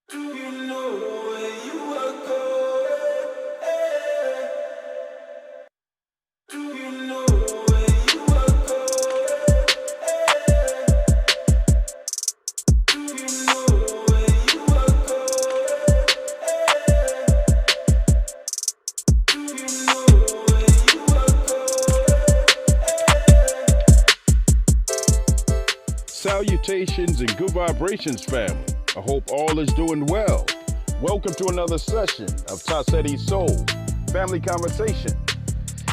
Do you know where you are going? Eh? Do you know where you are going? Eh? Do you know where you are going? Eh? Do you know where you are going? Salutations and good vibrations, family. I hope all is doing well. Welcome to another session of Tassetti's Soul Family Conversation.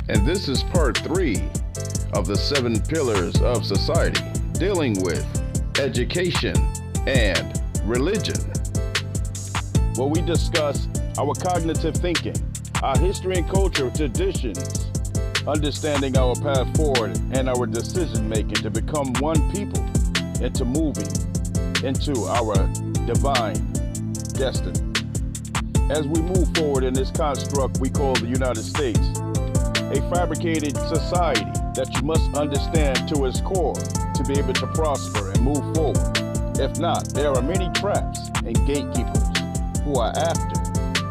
And this is part 3 of the 7 pillars of society, dealing with education and religion. Where we discuss our cognitive thinking, our history and culture, traditions, understanding our path forward, and our decision making to become one people into moving into our divine destiny. As we move forward in this construct we call the United States, a fabricated society that you must understand to its core to be able to prosper and move forward. If not, there are many traps and gatekeepers who are after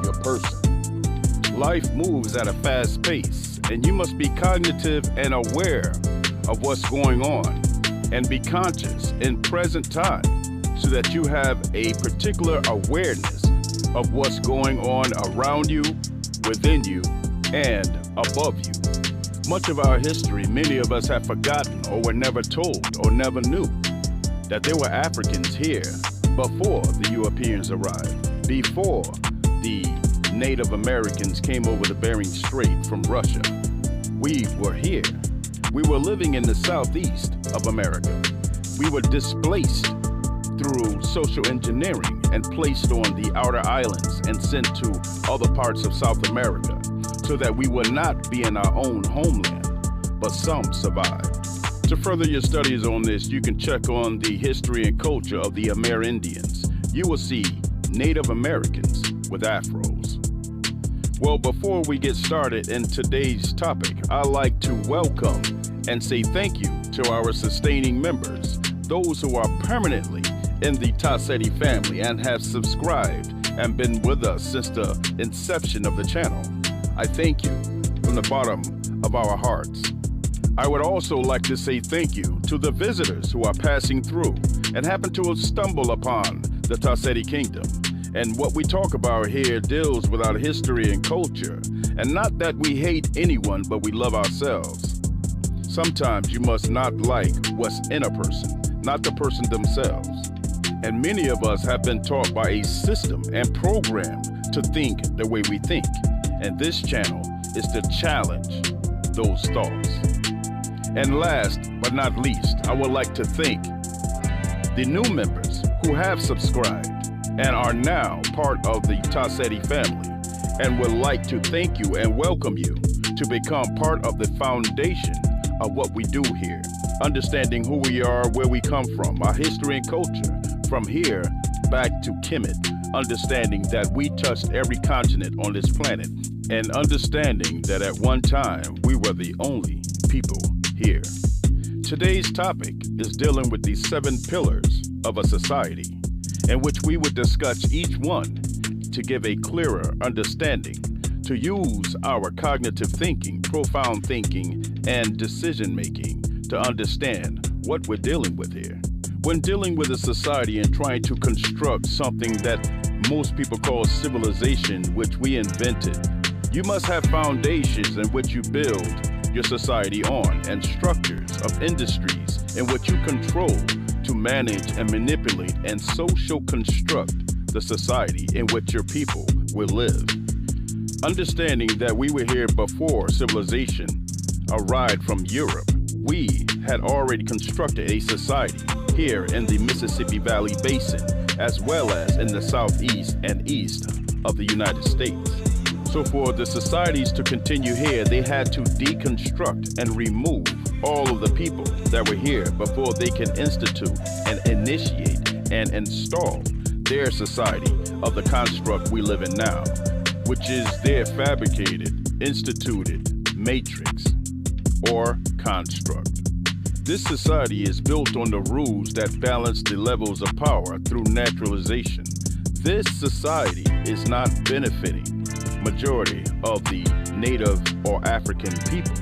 your person. Life moves at a fast pace, and you must be cognitive and aware of what's going on and be conscious in present time so that you have a particular awareness of what's going on around you, within you, and above you. Much of our history, many of us have forgotten or were never told or never knew that there were Africans here before the Europeans arrived, before the Native Americans came over the Bering Strait from Russia. We were here. We were living in the southeast of America. We were displaced through social engineering and placed on the outer islands and sent to other parts of South America so that we would not be in our own homeland, but some survived. To further your studies on this, you can check on the history and culture of the Amerindians. You will see Native Americans with afros. Well, before we get started in today's topic, I'd like to welcome and say thank you to our sustaining members, those who are permanently in the Tassetti family and have subscribed and been with us since the inception of the channel. I thank you from the bottom of our hearts. I would also like to say thank you to the visitors who are passing through and happen to have stumbled upon the Tassetti Kingdom. And what we talk about here deals with our history and culture. And not that we hate anyone, but we love ourselves. Sometimes you must not like what's in a person, not the person themselves. And many of us have been taught by a system and programmed to think the way we think. And this channel is to challenge those thoughts. And last but not least, I would like to thank the new members who have subscribed and are now part of the Tassetti family, and would like to thank you and welcome you to become part of the foundation of what we do here, understanding who we are, where we come from, our history and culture, from here back to Kemet, understanding that we touched every continent on this planet, and understanding that at one time we were the only people here. Today's topic is dealing with the 7 pillars of a society, in which we would discuss each one to give a clearer understanding, to use our cognitive thinking, profound thinking, and decision making to understand what we're dealing with here. When dealing with a society and trying to construct something that most people call civilization, which we invented, you must have foundations in which you build your society on, and structures of industries in which you control to manage and manipulate and social construct the society in which your people will live. Understanding that we were here before civilization arrived from Europe, we had already constructed a society here in the Mississippi Valley Basin, as well as in the southeast and east of the United States. So for the societies to continue here, they had to deconstruct and remove all of the people that were here before they can institute and initiate and install their society of the construct we live in now, which is their fabricated, instituted matrix or construct. This society is built on the rules that balance the levels of power through naturalization. This society is not benefiting majority of the Native or African people.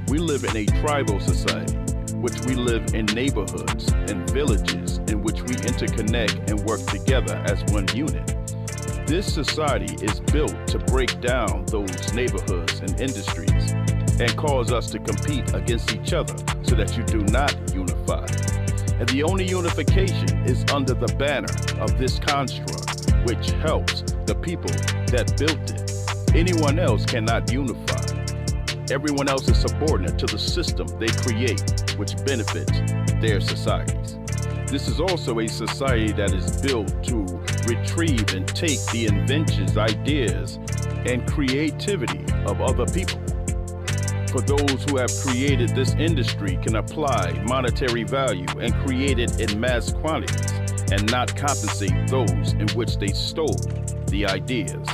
We live in a tribal society, which we live in neighborhoods and villages in which we interconnect and work together as one unit. This society is built to break down those neighborhoods and industries and cause us to compete against each other so that you do not unify. And the only unification is under the banner of this construct, which helps the people that built it. Anyone else cannot unify. Everyone else is subordinate to the system they create, which benefits their societies. This is also a society that is built to retrieve and take the inventions, ideas, and creativity of other people. For those who have created this industry can apply monetary value and create it in mass quantities and not compensate those in which they stole the ideas.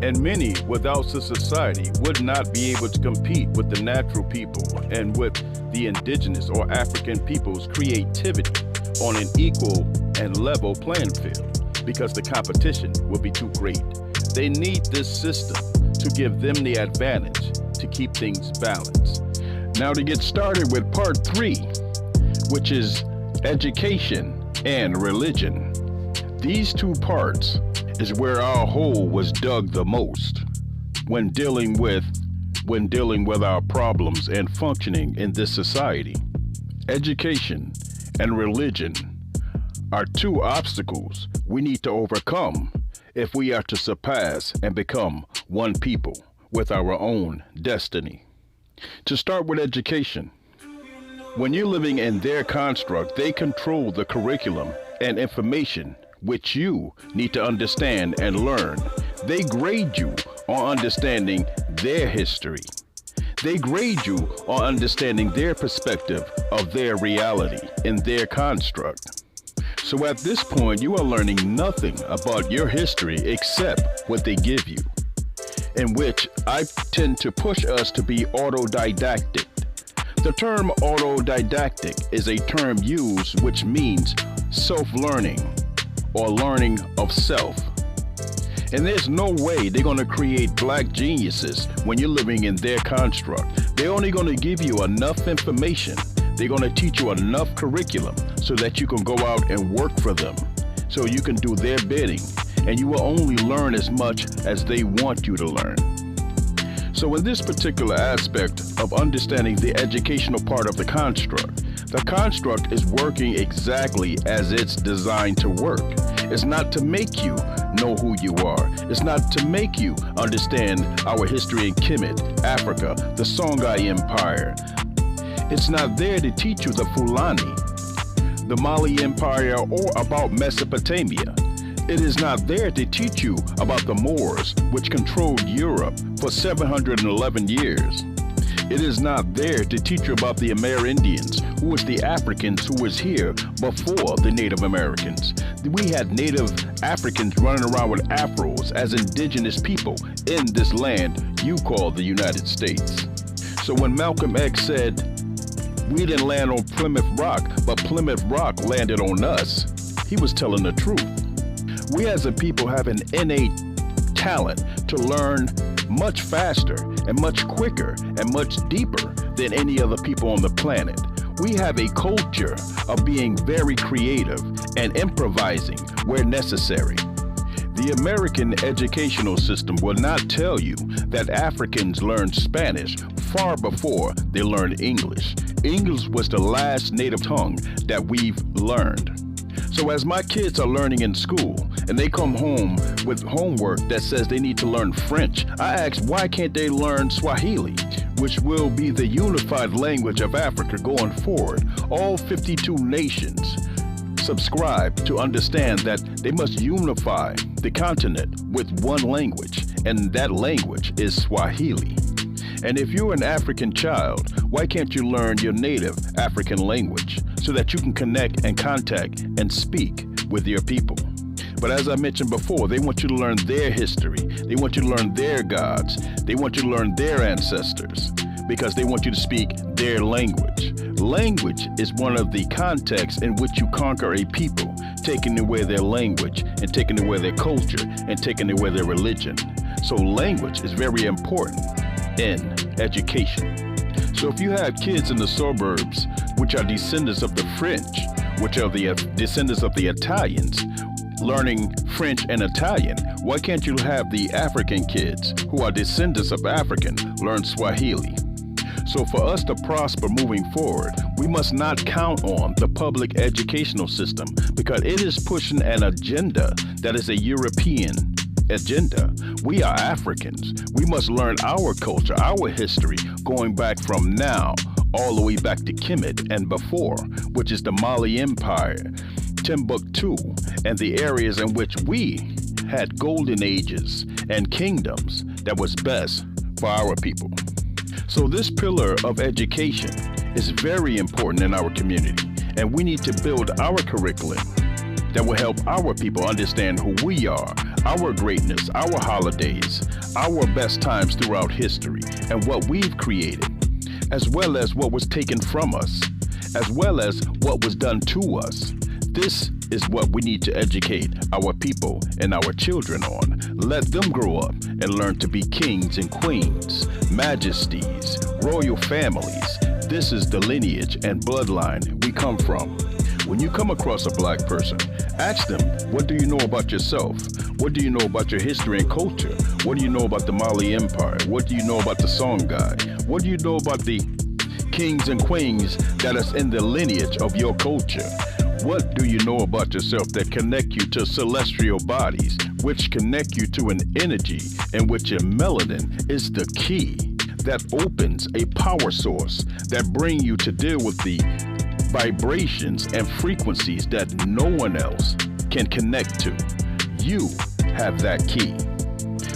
And many without the society would not be able to compete with the natural people and with the indigenous or African people's creativity on an equal and level playing field because the competition will be too great. They need this system to give them the advantage to keep things balanced. Now to get started with part 3, which is education and religion. These two parts is where our hole was dug the most when dealing with our problems and functioning in this society. Education and religion are two obstacles we need to overcome if we are to surpass and become one people with our own destiny. To start with education, when you're living in their construct, they control the curriculum and information which you need to understand and learn. They grade you on understanding their history. They grade you on understanding their perspective of their reality in their construct. So at this point, you are learning nothing about your history except what they give you, in which I tend to push us to be autodidactic. The term autodidactic is a term used which means self-learning or learning of self. And there's no way they're going to create black geniuses when you're living in their construct. They're only going to give you enough information. They're going to teach you enough curriculum so that you can go out and work for them, so you can do their bidding, and you will only learn as much as they want you to learn. So in this particular aspect of understanding the educational part of the construct is working exactly as it's designed to work. It's not to make you know who you are. It's not to make you understand our history in Kemet, Africa, the Songhai Empire. It's not there to teach you the Fulani, the Mali Empire, or about Mesopotamia. It is not there to teach you about the Moors, which controlled Europe for 711 years. It is not there to teach you about the Amerindians, who was the Africans who was here before the Native Americans. We had Native Africans running around with afros as indigenous people in this land you call the United States. So when Malcolm X said, "We didn't land on Plymouth Rock, but Plymouth Rock landed on us," he was telling the truth. We as a people have an innate talent to learn much faster and much quicker and much deeper than any other people on the planet. We have a culture of being very creative and improvising where necessary. The American educational system will not tell you that Africans learned Spanish far before they learned English. English was the last native tongue that we've learned. So as my kids are learning in school and they come home with homework that says they need to learn French, I ask, why can't they learn Swahili, which will be the unified language of Africa going forward? All 52 nations subscribe to understand that they must unify the continent with one language, and that language is Swahili. And if you're an African child, why can't you learn your native African language so that you can connect and contact and speak with your people? But as I mentioned before, they want you to learn their history. They want you to learn their gods. They want you to learn their ancestors because they want you to speak their language. Language is one of the contexts in which you conquer a people. taking away their language and taking away their culture and taking away their religion. So language is very important in education. So if you have kids in the suburbs, which are descendants of the French, which are the descendants of the Italians, learning French and Italian, why can't you have the African kids who are descendants of African learn Swahili? So for us to prosper moving forward, we must not count on the public educational system because it is pushing an agenda that is a European agenda. We are Africans. We must learn our culture, our history, going back from now all the way back to Kemet and before, which is the Mali Empire, Timbuktu, and the areas in which we had golden ages and kingdoms that was best for our people. So this pillar of education is very important in our community, and we need to build our curriculum that will help our people understand who we are, our greatness, our holidays, our best times throughout history, and what we've created, as well as what was taken from us, as well as what was done to us. This is what we need to educate our people and our children on. Let them grow up and learn to be kings and queens, majesties, royal families. This is the lineage and bloodline we come from. When you come across a black person, ask them, what do you know about yourself? What do you know about your history and culture? What do you know about the Mali Empire? What do you know about the Songhai? What do you know about the kings and queens that is in the lineage of your culture? What do you know about yourself that connect you to celestial bodies, which connect you to an energy in which your melanin is the key that opens a power source that bring you to deal with the vibrations and frequencies that no one else can connect to. You have that key.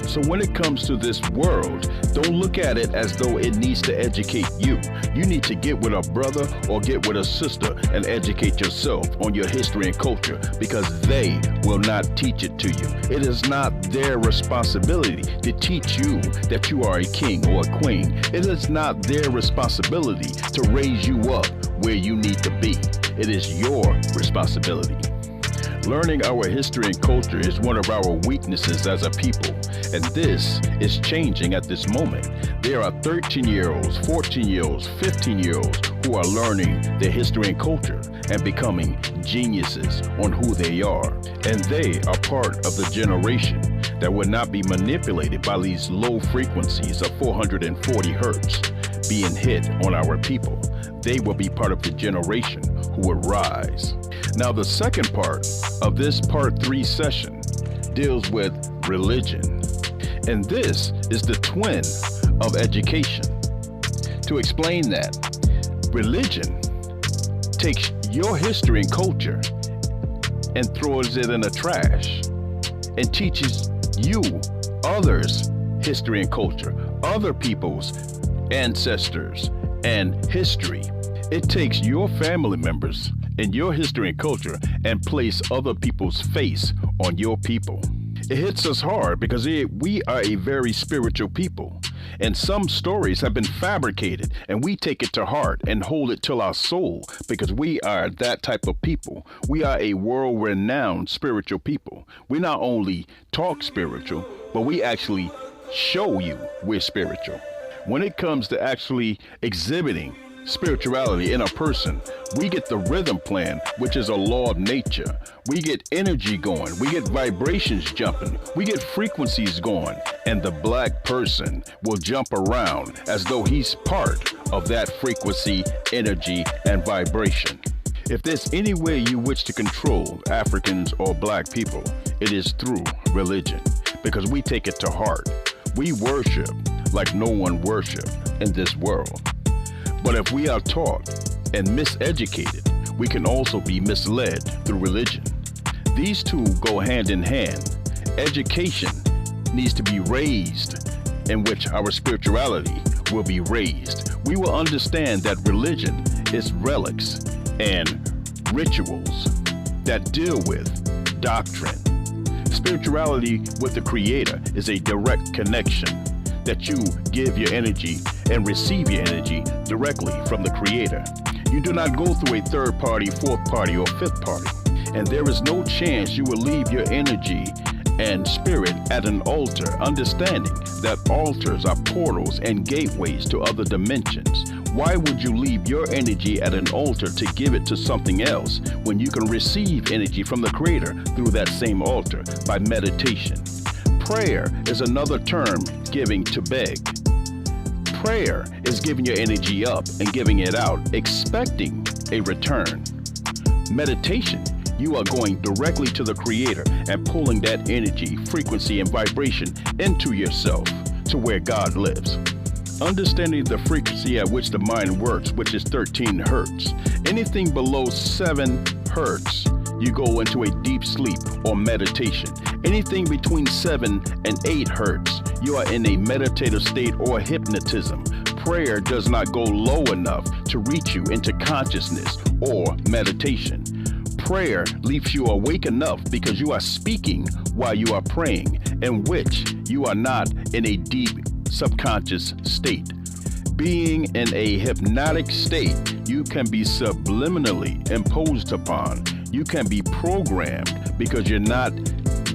So when it comes to this world, don't look at it as though it needs to educate you. You need to get with a brother or get with a sister and educate yourself on your history and culture because they will not teach it to you. It is not their responsibility to teach you that you are a king or a queen. It is not their responsibility to raise you up where you need to be. It is your responsibility. Learning our history and culture is one of our weaknesses as a people, and this is changing at this moment. There are 13-year-olds, 14-year-olds, 15-year-olds who are learning their history and culture and becoming geniuses on who they are. And they are part of the generation that will not be manipulated by these low frequencies of 440 hertz being hit on our people. They will be part of the generation who will rise. Now, the second part of this part 3 session deals with religion. And this is the twin of education. To explain that, religion takes your history and culture and throws it in the trash and teaches you others' history and culture, other people's ancestors and history. It takes your family members and your history and culture and place other people's face on your people. It hits us hard because we are a very spiritual people, and some stories have been fabricated, and we take it to heart and hold it till our soul because we are that type of people. We are a world-renowned spiritual people. We not only talk spiritual, but we actually show you we're spiritual. When it comes to actually exhibiting spirituality in a person, we get the rhythm plan, which is a law of nature. We get energy going, we get vibrations jumping, we get frequencies going, and the black person will jump around as though he's part of that frequency, energy, and vibration. If there's any way you wish to control Africans or black people, it is through religion, because we take it to heart. We worship like no one worship in this world. But if we are taught and miseducated, we can also be misled through religion. These two go hand in hand. Education needs to be raised, in which our spirituality will be raised. We will understand that religion is relics and rituals that deal with doctrine. Spirituality with the Creator is a direct connection that you give your energy and receive your energy directly from the Creator. You do not go through a third party, fourth party, or fifth party. And there is no chance you will leave your energy and spirit at an altar, understanding that altars are portals and gateways to other dimensions. Why would you leave your energy at an altar to give it to something else when you can receive energy from the Creator through that same altar by meditation? Prayer is another term giving to beg. Prayer is giving your energy up and giving it out, expecting a return. Meditation, you are going directly to the Creator and pulling that energy, frequency, and vibration into yourself to where God lives. Understanding the frequency at which the mind works, which is 13 hertz. Anything below 7 hertz, you go into a deep sleep or meditation. Anything between 7 and 8 hertz, you are in a meditative state or hypnotism. Prayer does not go low enough to reach you into consciousness or meditation. Prayer leaves you awake enough because you are speaking while you are praying, in which you are not in a deep subconscious state. Being in a hypnotic state, you can be subliminally imposed upon. You can be programmed because you're not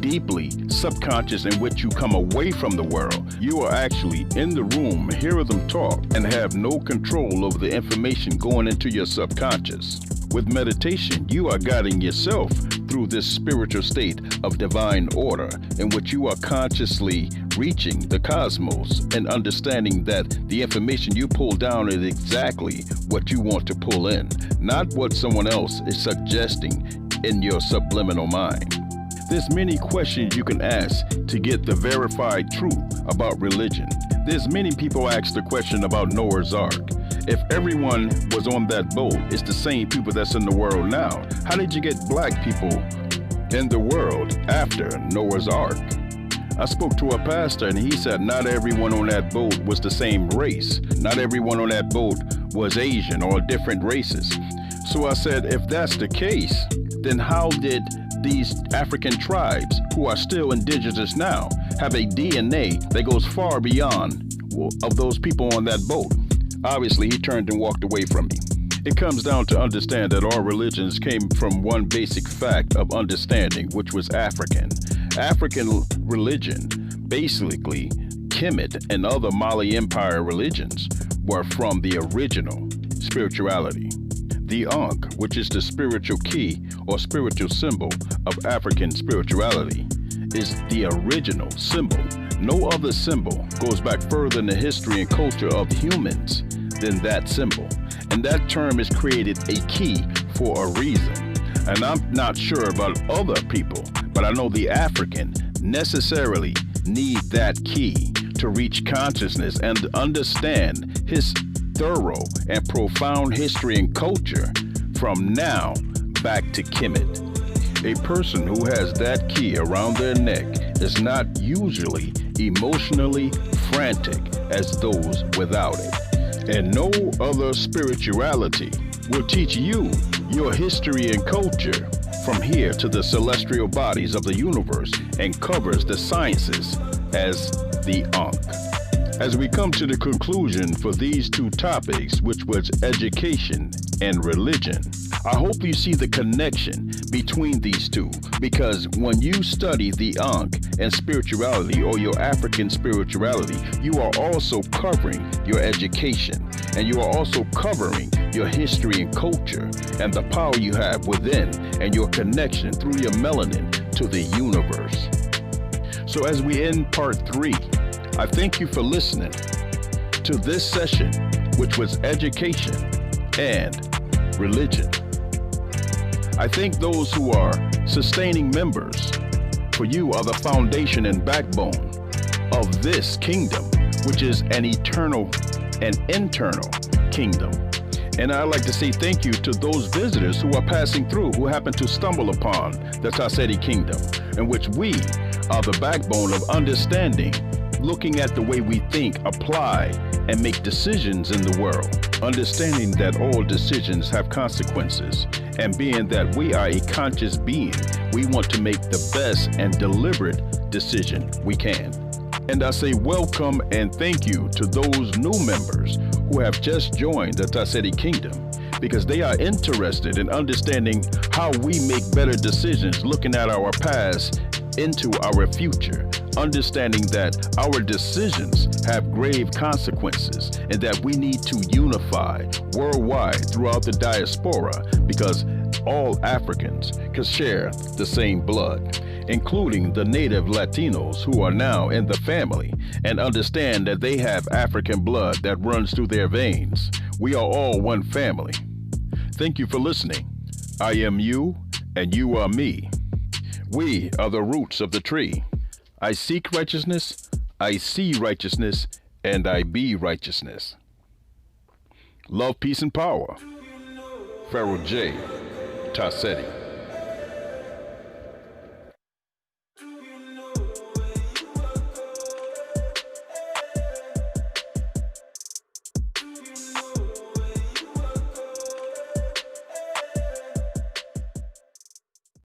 deeply subconscious, in which you come away from the world. You are actually in the room, hear them talk, and have no control over the information going into your subconscious. With meditation, you are guiding yourself through this spiritual state of divine order, in which you are consciously reaching the cosmos and understanding that the information you pull down is exactly what you want to pull in, not what someone else is suggesting in your subliminal mind. There's many questions you can ask to get the verified truth about religion. There's many people ask the question about Noah's Ark. If everyone was on that boat, it's the same people that's in the world now. How did you get black people in the world after Noah's Ark? I spoke to a pastor and he said not everyone on that boat was the same race. Not everyone on that boat was Asian or different races. So I said, if that's the case, then how did these African tribes who are still indigenous now have a DNA that goes far beyond of those people on that boat? Obviously, he turned and walked away from me. It comes down to understand that all religions came from one basic fact of understanding, which was African. African religion, basically Kemet and other Mali Empire religions, were from the original spirituality. The Ankh, which is the spiritual key or spiritual symbol of African spirituality, is the original symbol. No other symbol goes back further in the history and culture of humans than that symbol. And that term is created a key for a reason. And I'm not sure about other people, but I know the African necessarily need that key to reach consciousness and understand his thorough and profound history and culture from now back to Kemet. A person who has that key around their neck is not usually emotionally frantic as those without it. And no other spirituality will teach you your history and culture from here to the celestial bodies of the universe and covers the sciences as the Ankh. As we come to the conclusion for these two topics, which was education and religion, I hope you see the connection between these two, because when you study the Ankh and spirituality, or your African spirituality, you are also covering your education, and you are also covering your history and culture and the power you have within and your connection through your melanin to the universe. So as we end part 3, I thank you for listening to this session, which was education and religion. I thank those who are sustaining members, for you are the foundation and backbone of this kingdom, which is an eternal and internal kingdom. And I'd like to say thank you to those visitors who are passing through, who happen to stumble upon the Dissected Kingdom, in which we are the backbone of understanding, looking at the way we think, apply, and make decisions in the world, understanding that all decisions have consequences, and being that we are a conscious being, we want to make the best and deliberate decision we can. And I say welcome and thank you to those new members who have just joined the Dissected Kingdom, because they are interested in understanding how we make better decisions, looking at our past into our future, understanding that our decisions have grave consequences and that we need to unify worldwide throughout the diaspora because all Africans can share the same blood, including the native Latinos who are now in the family and understand that they have African blood that runs through their veins. We are all one family. Thank you for listening. I am you and you are me. We are the roots of the tree. I seek righteousness, I see righteousness, and I be righteousness. Love, peace, and power. Pharaoh J. Tassetti.